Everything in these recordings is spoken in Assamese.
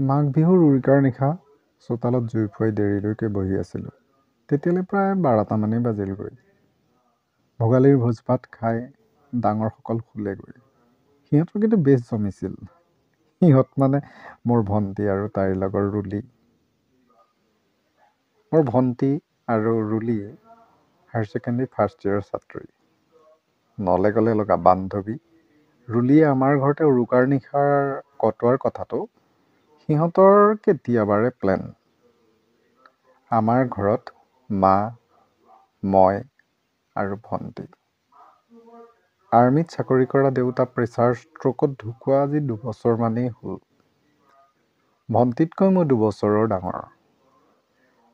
মাঘ বিহুৰ উৰুকাৰ নিশা চোতালত জুই ফুৱাই দেৰিলৈকে বহি আছিলোঁ। তেতিয়ালৈ প্ৰায় 12টামানেই বাজিলগৈ। ভোগালীৰ ভোজ ভাত খাই ডাঙৰসকল শুলেগৈ। সিহঁতৰ কিন্তু বেছ জমিছিল। সিহঁত মানে মোৰ ভণ্টি আৰু তাইৰ লগৰ ৰুলি। মোৰ ভণ্টি আৰু ৰুলি হায়াৰ ছেকেণ্ডেৰী ফাৰ্ষ্ট ইয়েৰৰ ছাত্ৰী। নলে গলে লগা বান্ধৱী। ৰুলিয়ে আমাৰ ঘৰতে উৰুকাৰ নিশাৰ কটোৱাৰ কথাটো সিহঁতৰ কেতিয়াবাৰে প্লেন। আমাৰ ঘৰত মা, মই আৰু ভণ্টি। আৰ্মিত চাকৰি কৰা দেউতা প্ৰেছাৰ ষ্ট্ৰোকত ঢুকুৱা আজি 2বছৰমানেই হ'ল। ভণ্টিতকৈ মই 2বছৰৰ ডাঙৰ।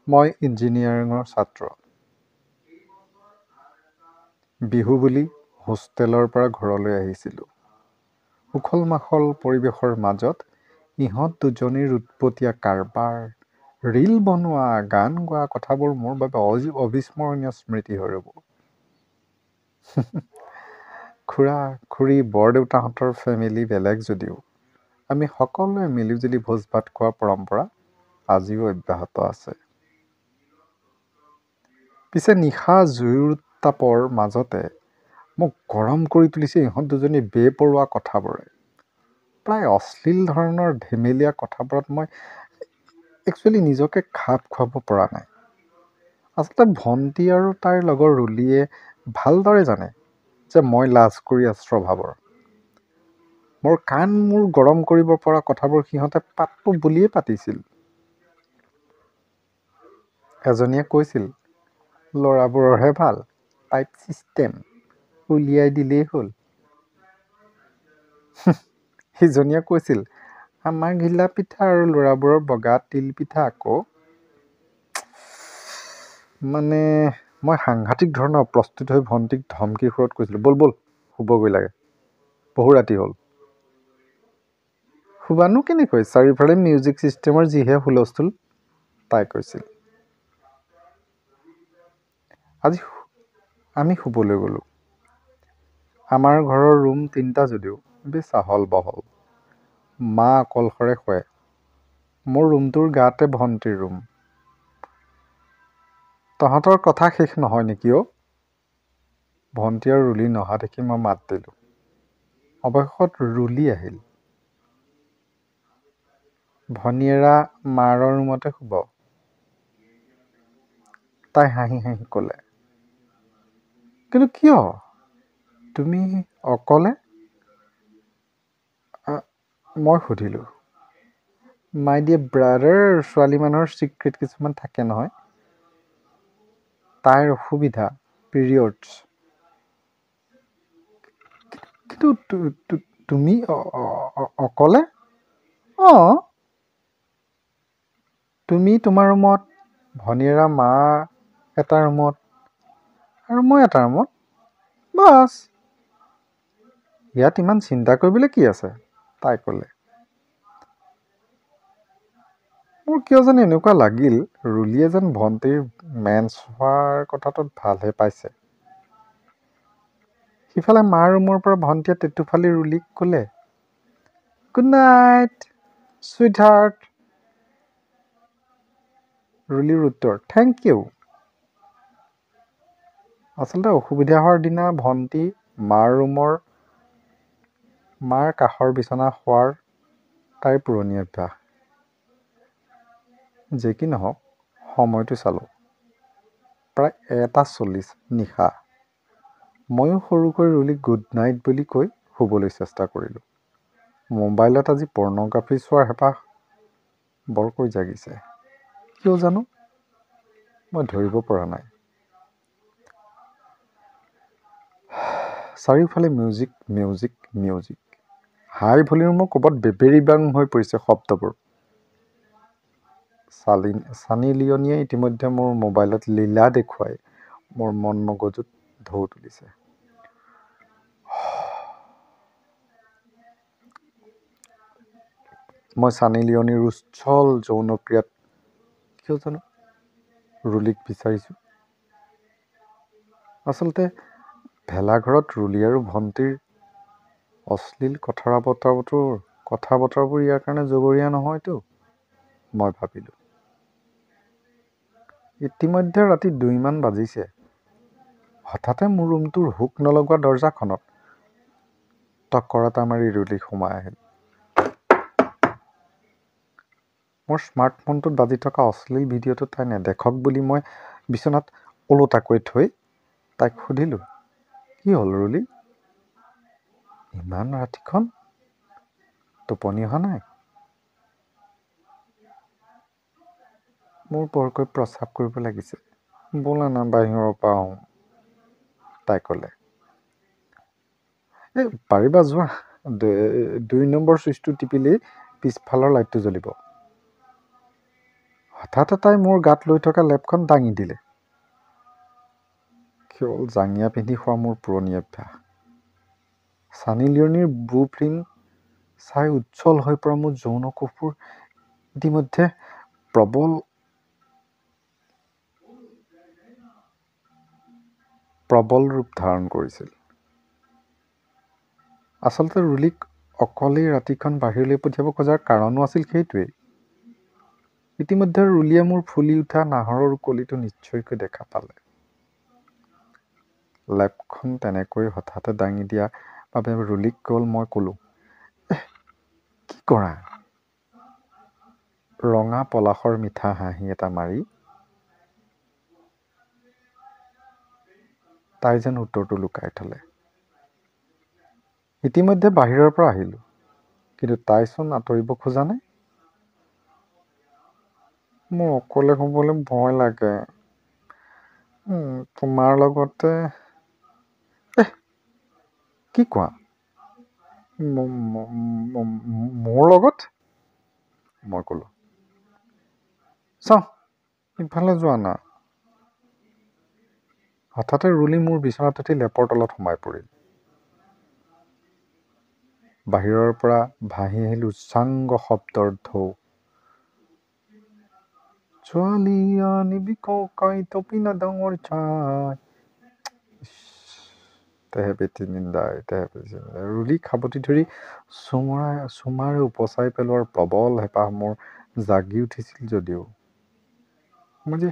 মই ইঞ্জিনিয়াৰিঙৰ ছাত্ৰ। বিহু বুলি হোষ্টেলৰ পৰা ঘৰলৈ আহিছিলোঁ। উখল মাখল পৰিৱেশৰ মাজত ইহঁত দুজনীৰ উৎপতীয়া কাৰবাৰ, ৰীল বনোৱা, গান গোৱা কথাবোৰ মোৰ বাবে অবিস্মৰণীয় স্মৃতি হৈ ৰ'ব। খুৰা, খুৰী, বৰদেউতাহঁতৰ ফেমিলি বেলেগ যদিও আমি সকলোৱে মিলিজুলি ভোজ ভাত খোৱাৰ পৰম্পৰা আজিও অব্যাহত আছে। পিছে নিশা জুইৰ তাপৰ মাজতে মোক গৰম কৰি তুলিছে ইহঁত দুজনী বেপৰোৱা কথাবোৰে। প্ৰায় অশ্লীল ধৰণৰ ধেমেলীয়া কথাবোৰত মই একচুৱেলি নিজকে খাপ খুৱাব পৰা নাই। আচলতে ভণ্টি আৰু তাইৰ লগৰ ৰুলিয়ে ভালদৰে জানে যে মই লাজ কৰি স্বভাৱৰ। মোৰ কাণ মোৰ গৰম কৰিব পৰা কথাবোৰ সিহঁতে পাতটো বুলিয়ে পাতিছিল। এজনীয়ে কৈছিল, ল'ৰাবোৰৰহে ভাল, পাইপ ছিষ্টেম, উলিয়াই দিলেই হ'ল। সিজনীয়ে কৈছিল, আমাৰ ঘিলা পিঠা আৰু ল'ৰাবোৰৰ বগা তিল পিঠা আকৌ। মানে মই সাংঘাতিক ধৰণৰ অপ্ৰস্তুত হৈ ভণ্টিক ধমকিৰ সুৰত কৈছিলোঁ, ব'ল ব'ল শুবগৈ লাগে, বহু ৰাতি হ'ল। শুবানো কেনেকৈ, চাৰিওফালে মিউজিক ছিষ্টেমৰ যিহে হুলস্থুল, তাই কৈছিল। আজি আমি শুবলৈ গ'লোঁ। আমাৰ ঘৰৰ ৰুম 3টা যদিও বেছ আহল বহল। মা অকলশৰে শুৱে। মোৰ ৰুমটোৰ গাতে ভণ্টিৰ ৰুম। তহঁতৰ কথা শেষ নহয় নেকি অ'? ভণ্টি আৰু ৰুলি নহা দেখি মই মাত দিলোঁ। অৱশেষত ৰুলি আহিল। ভনীয়েৰা মাৰৰ ৰুমতে শুব। তাই হাঁহি হাঁহি ক'লে, কিন্তু কিয়? তুমি অকলে? মই সুধিলোঁ। মাই ডিয়াৰ ব্ৰাদাৰ, ছোৱালী মানুহৰ ছিক্ৰেট কিছুমান থাকে নহয়। তাইৰ অসুবিধা, পিৰিয়ডছ। কিন্তু তুমি অকলে? অঁ। তুমি তোমাৰ ৰুমত, ভনীয়েৰা মা এটা ৰুমত আৰু মই এটা ৰুমত, বাছ। ইয়াত ইমান চিন্তা কৰিবলৈ কি আছে? তাই ক'লে। মোৰ কিয় যেন এনেকুৱা লাগিল, ৰুলিয়ে যেন ভণ্টিৰ মেন্স হোৱাৰ কথাটোত ভালহে পাইছে। সিফালে মাৰ ৰুমৰ পৰা ভণ্টিয়ে টেটু ফালি ৰুলিক ক'লে, গুড নাইট চুইট হাৰ্ট। ৰুলিৰ উত্তৰ, থেংক ইউ। আচলতে অসুবিধা হোৱাৰ দিনা ভণ্টি মাৰ কাষৰ বিচনা শোৱাৰ তাইৰ পুৰণি অভ্যাস। যে কি নহওক, সময়টো চালোঁ, প্ৰায় 1:40 নিশা। ময়ো সৰুকৈ ৰুলিক গুড নাইট বুলি কৈ শুবলৈ চেষ্টা কৰিলোঁ। মোবাইলত আজি পৰ্ণগ্ৰাফী চোৱাৰ হেঁপাহ বৰকৈ জাগিছে। কিয় জানো? মই ধৰিব পৰা নাই। চাৰিওফালে মিউজিক মিউজিক মিউজিক। হাই ভলিউমৰ ক'ৰবাত বেবেৰি বাং হৈ পৰিছে শব্দবোৰ। ছানী লিয়নীয়ে ইতিমধ্যে মোৰ মোবাইলত লীলা দেখুৱাই মোৰ মন মগজুত ঢৌ তুলিছে। মই ছানী লিয়নীৰ উচ্ছল যৌনক্ৰিয়াত কিয় জানো ৰুলিক বিচাৰিছোঁ। আচলতে ভেলাঘৰত ৰুলি আৰু ভণ্টিৰ অশ্লীল কথা বতৰাবোৰ ইয়াৰ কাৰণে জগৰীয়া নহয়তো। মই ভাবিলোঁ। ইতিমধ্যে ৰাতি 2মান বাজিছে। হঠাতে মোৰ ৰুমটোৰ হুক নলগোৱা দৰজাখনত টকৰটা মাৰি ৰুলি সোমাই আহিল। মোৰ স্মাৰ্টফোনটোত বাজি থকা অশ্লীল ভিডিঅ'টো তাই নেদেখক বুলি মই বিচনাত ওলোটাকৈ থৈ তাইক সুধিলোঁ, কি হ'ল ৰুলি? ইমান ৰাতিখন? টোপনি অহা নাই? মোৰ বৰকৈ প্ৰস্ৰাৱ কৰিব লাগিছে। ব'লা না বাহিৰৰ পৰা আহোঁ, তাই ক'লে। পাৰিবা যোৱা, 2 নম্বৰ ছুইচটো টিপিলেই পিছফালৰ লাইটটো জ্বলিব। হঠাতে তাই মোৰ গাত লৈ থকা লেপখন দাঙি দিলে। কেৱল জাঙিয়া পিন্ধি খোৱা মোৰ পুৰণি অভ্যাস। ছানী লিঅ'নীৰ ব্লু ফিল্ম চাই উজ্জ্বল হৈ পৰা মোৰ যৌন কোষবোৰ ইতিমধ্যে প্ৰবল ৰূপ ধাৰণ কৰিছিল। আচলতে ৰুলিক অকলেই ৰাতিখন বাহিৰলৈ পঠিয়াব খোজাৰ কাৰণো আছিল সেইটোৱেই। ইতিমধ্যে ৰুলিয়ে মোৰ ফুলি উঠা নাহৰৰ কলিটো নিশ্চয়কৈ দেখা পালে। লেপখন তেনেকৈ হঠাতে দাঙি দিয়া বাবে ৰুলিক কেৱল মই ক'লোঁ, কি কৰা? ৰঙা পলাশৰ মিঠা হাঁহি এটা মাৰি তাই যেন উত্তৰটো লুকাই থলে। ইতিমধ্যে বাহিৰৰ পৰা আহিলোঁ, কিন্তু তাইচোন আঁতৰিব খোজা নাই। মোৰ অকলে শুবলৈ ভয় লাগে। তোমাৰ লগতে কি কোৱা? মোৰ লগত? মই ক'লোঁ। চাওঁ, ইফালে যোৱা না। হঠাতে ৰুলি মোৰ বিচনাত উঠি লেপৰ তলত সোমাই পৰিল। বাহিৰৰ পৰা ভাহি আহিল উচ্চাংগ শব্দৰ ঢৌ। ছোৱালী আনিবি ককাই তপিনা ডাঙৰ চাই। তেহেপেটি নিন্দাই। ৰুলি খাবতি ধৰি চুমাৰে উপচাই পেলোৱাৰ প্ৰবল হেঁপাহ মোৰ জাগি উঠিছিল যদিও মই যে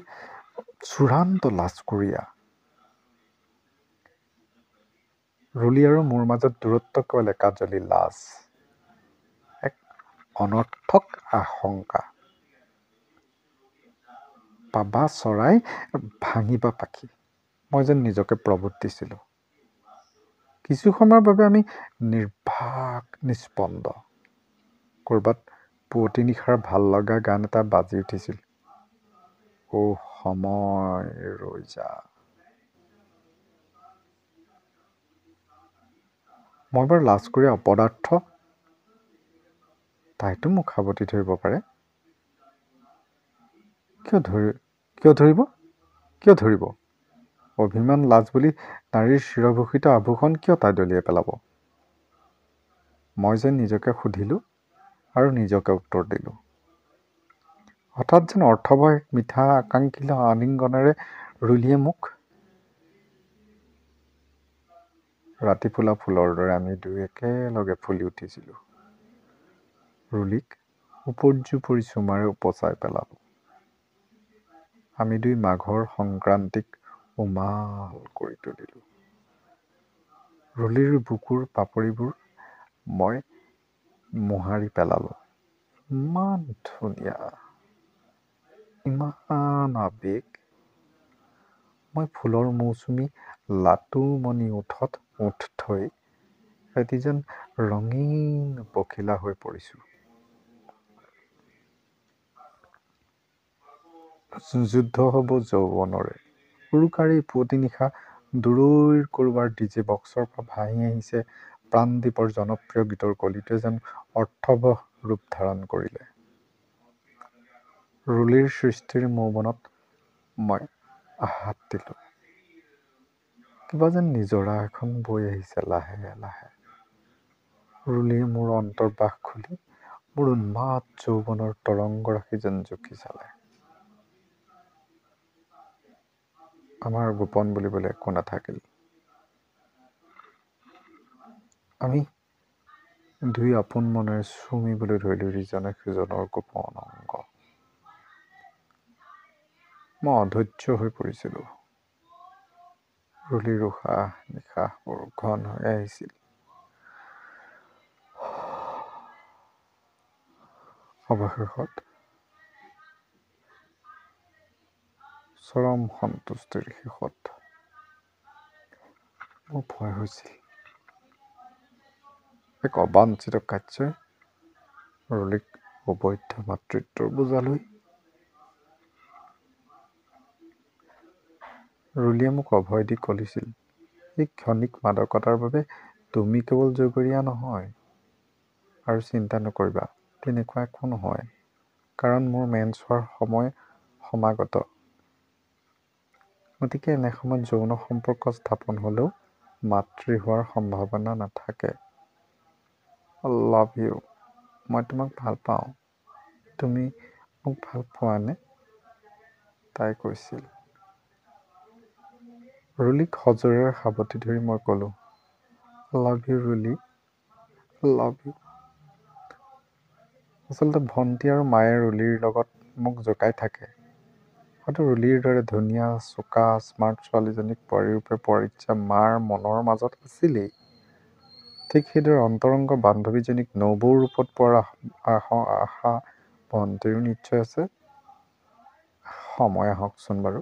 চূড়ান্ত লাজকুৰীয়া। ৰুলি আৰু মোৰ মাজত দূৰত্ব কেৱল একাঁজলি লাজ, এক অনৰ্থক আশংকা। পাবা চৰাই, ভাঙিবা পাখি, মই যেন নিজকে প্ৰভূত দিছিলোঁ। কিছু সময়ৰ বাবে আমি নিৰ্বাক নিস্পন্দ। ক'ৰবাত পুৱতি নিশাৰ ভাল লগা গান এটা বাজি উঠিছিল। সময় ৰৈ যা। মই বাৰু লাজকুৰীয়া অপদাৰ্থ? তাইতো মোক সাৱটি ধৰিব পাৰে। কিয় ধৰিব? অভিমান লাজ বুলি নাৰীৰ চিৰভূষিত আভূষণ কিয় তাই দলিয়াই পেলাব? মই যেন নিজকে সুধিলোঁ আৰু নিজকে উত্তৰ দিলোঁ। হঠাৎ যেন অৰ্থৱহ এক মিঠা আকাংক্ষিত আলিংগনেৰে ৰুলিয়ে মোক ৰাতি ফুলা ফুলৰ দৰে আমি দুই একেলগে ফুলি উঠিছিলোঁ। ৰুলিক উপৰ্যুপৰি চুমাৰে উপচাই পেলালোঁ। আমি দুই মাঘৰ সংক্ৰান্তিক উমাল কৰি তুলিলোঁ। ৰুলিৰ বুকুৰ পাপৰিবোৰ মই মোহাৰি পেলালোঁ। ইমান ধুনীয়া, ইমান আৱেগ। মই ফুলৰ মৌচুমী লাটুমণি ওঠত ওঠ থৈ এটি যেন ৰঙীন পখিলা হৈ পৰিছোঁ। যুদ্ধ হ'ব যৌৱনৰে। উৰুকাৰী পুৱতি নিশা দূৰৈৰ ক'ৰবাৰ ডিজে বক্সৰ পৰা ভাহি আহিছে প্ৰাণদীপৰ জনপ্ৰিয় গীতৰ কলিটোৱে যেন অৰ্থৱহ ৰূপ ধাৰণ কৰিলে। ৰুলিৰ সৃষ্টিৰ মৌবনত মই আহাত দিলোঁ। কিবা যেন নিজৰা এখন বৈ আহিছে লাহে লাহে। ৰুলিয়ে মোৰ অন্তৰ্বাস খুলি মোৰ উন্মাদ যৌৱনৰ তৰংগৰাশি যেন জুখি চালে। আমাৰ গোপন বুলিবলৈ একো নাথাকিল। আমি দুই আপোন মনেৰে চুমিবলৈ ধৰিলোঁ ইজনে সিজনৰ গোপন অংগ। মই অধৈৰ্য হৈ পৰিছিলোঁ। ৰুলিৰ উশাহ নিশাহবোৰ ঘন হৈ আহিছিল। অৱশেষত চৰম সন্তুষ্টিৰ শেষত মোৰ ভয় হৈছিল এক অবাঞ্ছিত কাৰ্যই ৰুলিক অবৈধ মাতৃত্বৰ বোজালৈ। ৰুলিয়ে মোক অভয় দি কলিছিল, এই ক্ষণিক মাদকতাৰ বাবে তুমি কেৱল জগৰীয়া নহয়। আৰু চিন্তা নকৰিবা, তেনেকুৱা একো নহয়, কাৰণ মোৰ মেন্স হোৱাৰ সময় সমাগত। গতিকে এনে সময়ত যৌন সম্পৰ্ক স্থাপন হ'লেও মাতৃ হোৱাৰ সম্ভাৱনা নাথাকে। Love you. মই তোমাক ভাল পাওঁ। তুমি মোক ভাল পোৱানে? তাই কৈছিল। ৰুলিক সজোৰেৰে সাৱটি ধৰি মই ক'লোঁ, love you Ruli, love you. আচলতে ভণ্টি আৰু মায়ে ৰুলিৰ লগত মোক জোকাই থাকে। হয়তো ৰুলিৰ দৰে ধুনীয়া, চোকা, স্মাৰ্ট ছোৱালীজনীক পৰীৰূপে পৰিত্যা মাৰ মনৰ মাজত আছিলেই। ঠিক সেইদৰে অন্তৰংগ বান্ধৱীজনীক নবৌ ৰূপত পোৱাৰ আশা ভণ্টিৰো নিশ্চয় আছে। সময় আহকচোন বাৰু।